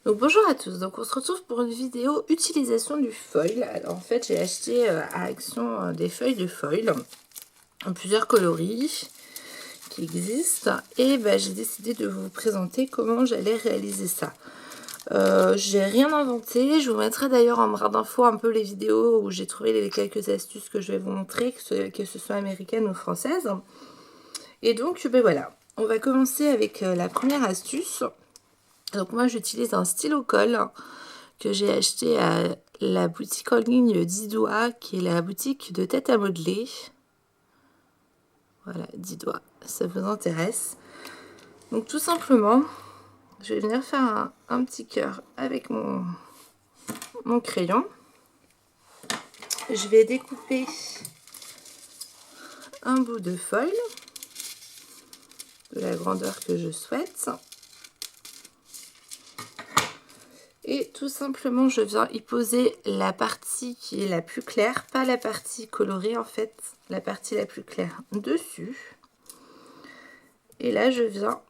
Donc bonjour à tous, donc on se retrouve pour une vidéo utilisation du foil. Alors en fait j'ai acheté à Action des feuilles de foil en plusieurs coloris qui existent et j'ai décidé de vous présenter comment j'allais réaliser ça. J'ai rien inventé, je vous mettrai d'ailleurs en barre d'infos un peu les vidéos où j'ai trouvé les quelques astuces que je vais vous montrer, que ce soit américaines ou françaises. Et donc voilà, on va commencer avec la première astuce. Donc moi j'utilise un stylo colle que j'ai acheté à la boutique en ligne d'Idois, qui est la boutique de tête à modeler. Voilà, d'Idois, ça vous intéresse. Donc tout simplement, je vais venir faire un petit cœur avec mon crayon. Je vais découper un bout de foil de la grandeur que je souhaite. Et tout simplement, je viens y poser la partie qui est la plus claire, pas la partie colorée en fait, la partie la plus claire dessus. Et là, je viens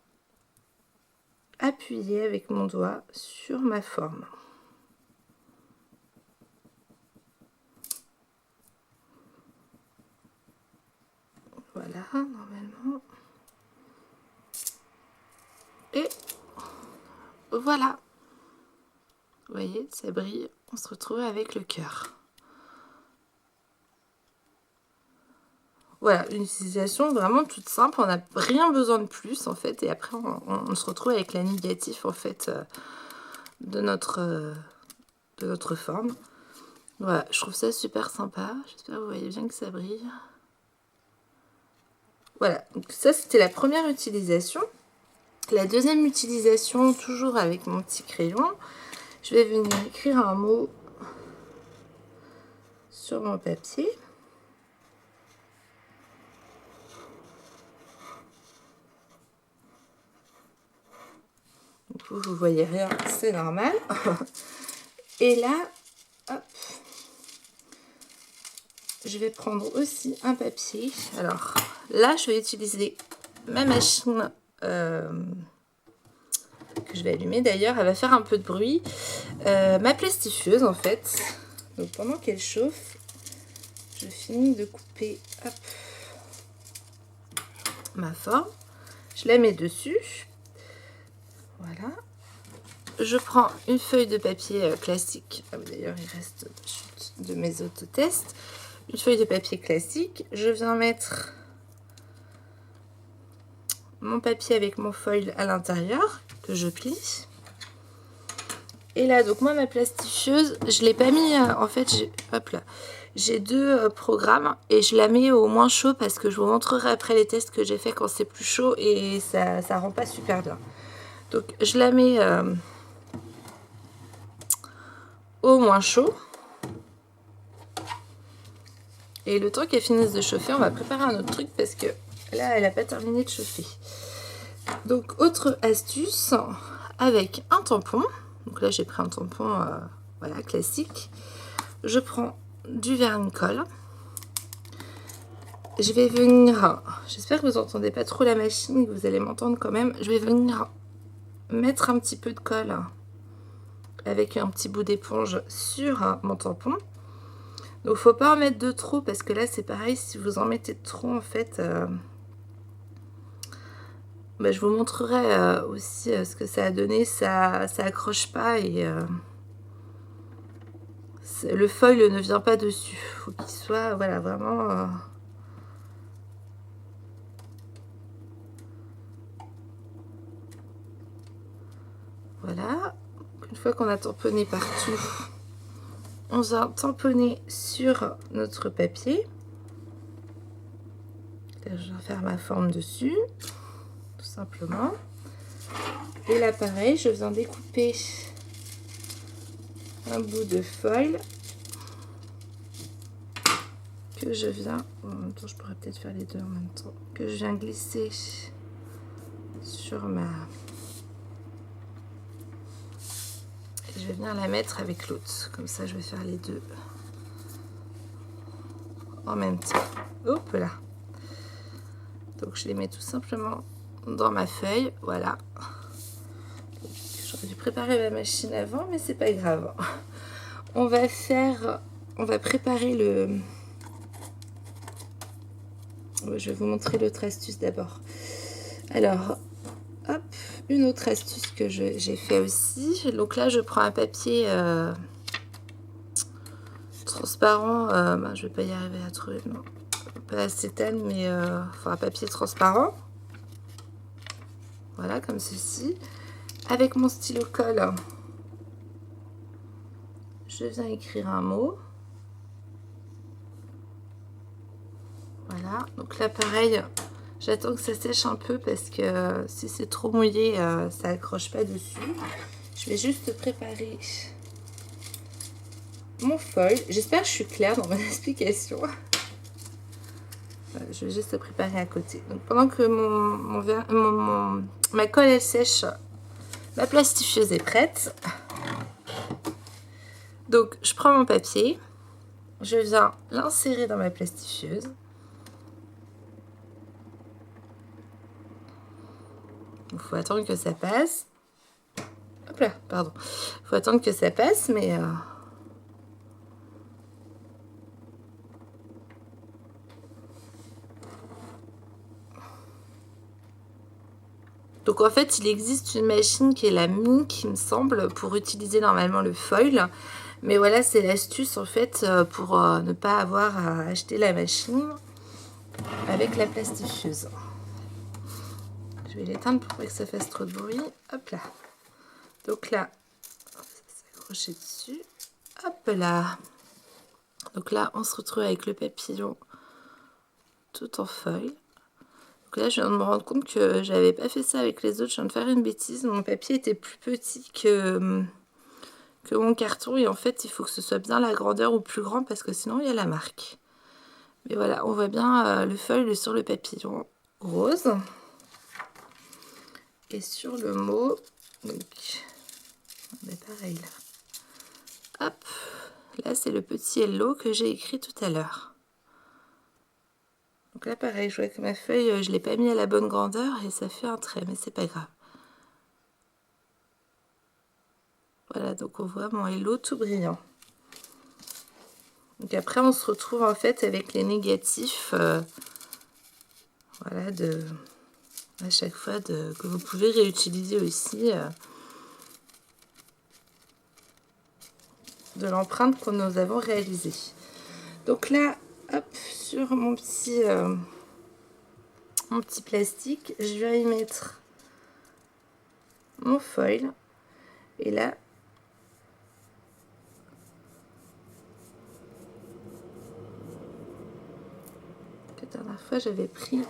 appuyer avec mon doigt sur ma forme. Voilà, normalement. Et voilà. Vous voyez, ça brille. On se retrouve avec le cœur. Voilà, une utilisation vraiment toute simple. On n'a rien besoin de plus en fait. Et après, on se retrouve avec la négative en fait de notre forme. Voilà, je trouve ça super sympa. J'espère que vous voyez bien que ça brille. Voilà, donc ça c'était la première utilisation. La deuxième utilisation, toujours avec mon petit crayon, je vais venir écrire un mot sur mon papier. Donc vous voyez rien, c'est normal. Et là, hop, je vais prendre aussi un papier. Alors là, je vais utiliser ma machine que je vais allumer d'ailleurs. Elle va faire un peu de bruit. Ma plastifieuse en fait. Donc pendant qu'elle chauffe, je finis de couper hop, ma forme. Je la mets dessus. Voilà. Je prends une feuille de papier classique. D'ailleurs, il reste de mes autotests. Une feuille de papier classique. Je viens mettre mon papier avec mon foil à l'intérieur que je plie. Et là, donc moi, ma plastifieuse, je l'ai pas mis. En fait, j'ai deux programmes et je la mets au moins chaud parce que je vous montrerai après les tests que j'ai fait quand c'est plus chaud et ça rend pas super bien. Donc, je la mets au moins chaud. Et le temps qu'elle finisse de chauffer, on va préparer un autre truc parce que là, elle n'a pas terminé de chauffer. Donc, autre astuce, avec un tampon. Donc là, j'ai pris un tampon voilà, classique. Je prends du vernis-colle. Je vais venir, j'espère que vous n'entendez pas trop la machine, que vous allez m'entendre quand même. Je vais venir mettre un petit peu de colle avec un petit bout d'éponge sur mon tampon. Donc faut pas en mettre de trop parce que là c'est pareil, si vous en mettez de trop en fait, je vous montrerai aussi ce que ça a donné. Ça accroche pas et le foil ne vient pas dessus. Faut qu'il soit voilà vraiment voilà. Une fois qu'on a tamponné partout, on vient tamponner sur notre papier. Là, je vais faire ma forme dessus, tout simplement. Et là, pareil, je viens découper un bout de foil que je viens, en même temps, je pourrais peut-être faire les deux en même temps, que je viens glisser sur ma... Et je vais venir la mettre avec l'autre, comme ça je vais faire les deux en même temps. Hop là. Donc je les mets tout simplement dans ma feuille, voilà. J'aurais dû préparer ma machine avant, mais c'est pas grave. On va préparer le... Je vais vous montrer l'autre astuce d'abord. Alors, hop, une autre astuce que j'ai fait aussi. Donc là, je prends un papier transparent. Je vais pas y arriver à trouver, non, pas acétane, mais un papier transparent. Voilà, comme ceci. Avec mon stylo colle, je viens écrire un mot. Voilà, donc là pareil, j'attends que ça sèche un peu parce que si c'est trop mouillé, ça accroche pas dessus. Je vais juste préparer mon foil. J'espère que je suis claire dans mon explication. Je vais juste préparer à côté. Donc pendant que ma colle elle sèche, ma plastifieuse est prête. Donc je prends mon papier, je viens l'insérer dans ma plastifieuse. Il faut attendre que ça passe. Hop là, pardon. Il faut attendre que ça passe, mais... Donc en fait, il existe une machine qui est la Minc, il me semble, pour utiliser normalement le foil. Mais voilà, c'est l'astuce en fait pour ne pas avoir à acheter la machine avec la plastifieuse. Je vais l'éteindre pour pas que ça fasse trop de bruit. Hop là. Donc là, ça s'accrocher dessus. Hop là. Donc là, on se retrouve avec le papillon tout en feuille. Donc là, je viens de me rendre compte que j'avais pas fait ça avec les autres. Je viens de faire une bêtise. Mon papier était plus petit que mon carton. Et en fait, il faut que ce soit bien la grandeur ou plus grand parce que sinon, il y a la marque. Mais voilà, on voit bien le feuille sur le papillon rose. Et sur le mot, donc, on est pareil là. Hop, là c'est le petit hello que j'ai écrit tout à l'heure. Donc là pareil, je vois que ma feuille, je l'ai pas mis à la bonne grandeur et ça fait un trait, mais c'est pas grave. Voilà, donc on voit mon hello tout brillant. Donc après on se retrouve en fait avec les négatifs, voilà, à chaque fois que vous pouvez réutiliser aussi de l'empreinte que nous avons réalisée. Donc là, hop, sur mon petit plastique, je vais y mettre mon foil. Et là, la dernière fois, j'avais pris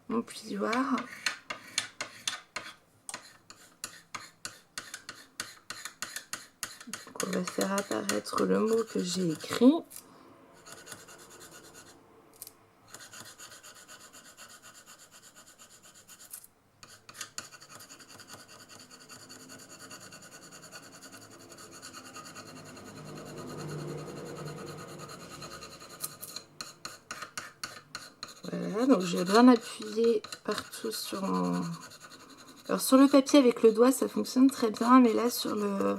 mon plioir. Donc on va faire apparaître le mot que j'ai écrit. Voilà, donc je vais bien appuyer partout sur mon... Alors sur le papier avec le doigt ça fonctionne très bien, mais là sur le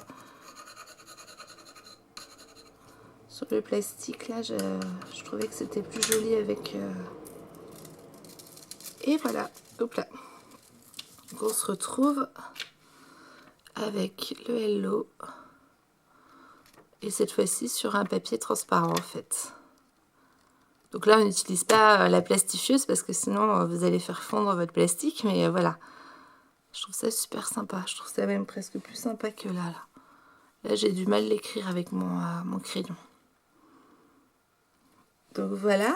plastique là, je trouvais que c'était plus joli avec... Et voilà, hop là. Donc on se retrouve avec le hello. Et cette fois-ci sur un papier transparent en fait. Donc là on n'utilise pas la plastifieuse parce que sinon vous allez faire fondre votre plastique, mais voilà. Je trouve ça super sympa, je trouve ça même presque plus sympa que là. Là j'ai du mal à l'écrire avec mon crayon. Donc voilà.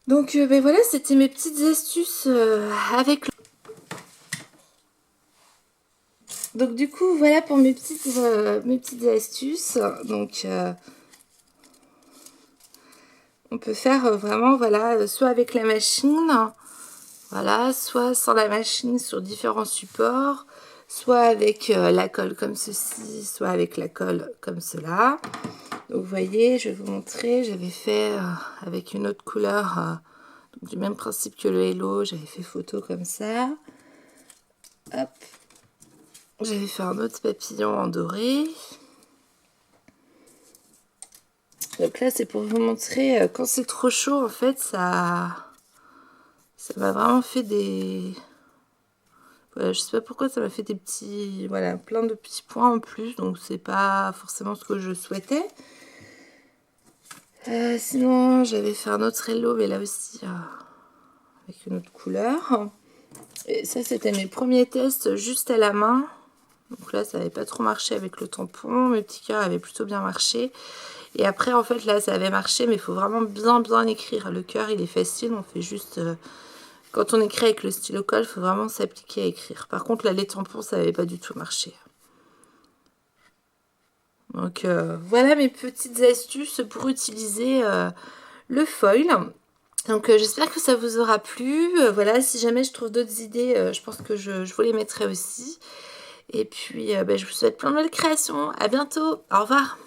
Donc ben voilà, c'était mes petites astuces avec le... Donc du coup voilà pour mes petites astuces. Donc on peut faire vraiment voilà, soit avec la machine, voilà, soit sans la machine sur différents supports, soit avec la colle comme ceci, soit avec la colle comme cela. Donc vous voyez, je vais vous montrer, j'avais fait avec une autre couleur du même principe que le hello, j'avais fait photo comme ça. Hop, J'avais fait un autre papillon en doré. Donc là, c'est pour vous montrer, quand c'est trop chaud, en fait, ça m'a vraiment fait des... Voilà, je sais pas pourquoi, ça m'a fait des petits... Voilà, plein de petits points en plus, donc c'est pas forcément ce que je souhaitais. Sinon, j'avais fait un autre hello, mais là aussi, avec une autre couleur. Et ça, c'était mes premiers tests juste à la main. Donc là, ça n'avait pas trop marché avec le tampon. Mes petits cœurs avaient plutôt bien marché. Et après, en fait, là, ça avait marché, mais il faut vraiment bien écrire. Le cœur, il est facile, on fait juste... quand on écrit avec le stylo colle, il faut vraiment s'appliquer à écrire. Par contre, là, les tampons, ça n'avait pas du tout marché. Donc, voilà mes petites astuces pour utiliser le foil. Donc, j'espère que ça vous aura plu. Voilà, si jamais je trouve d'autres idées, je pense que je vous les mettrai aussi. Et puis, je vous souhaite plein de belles créations. À bientôt. Au revoir.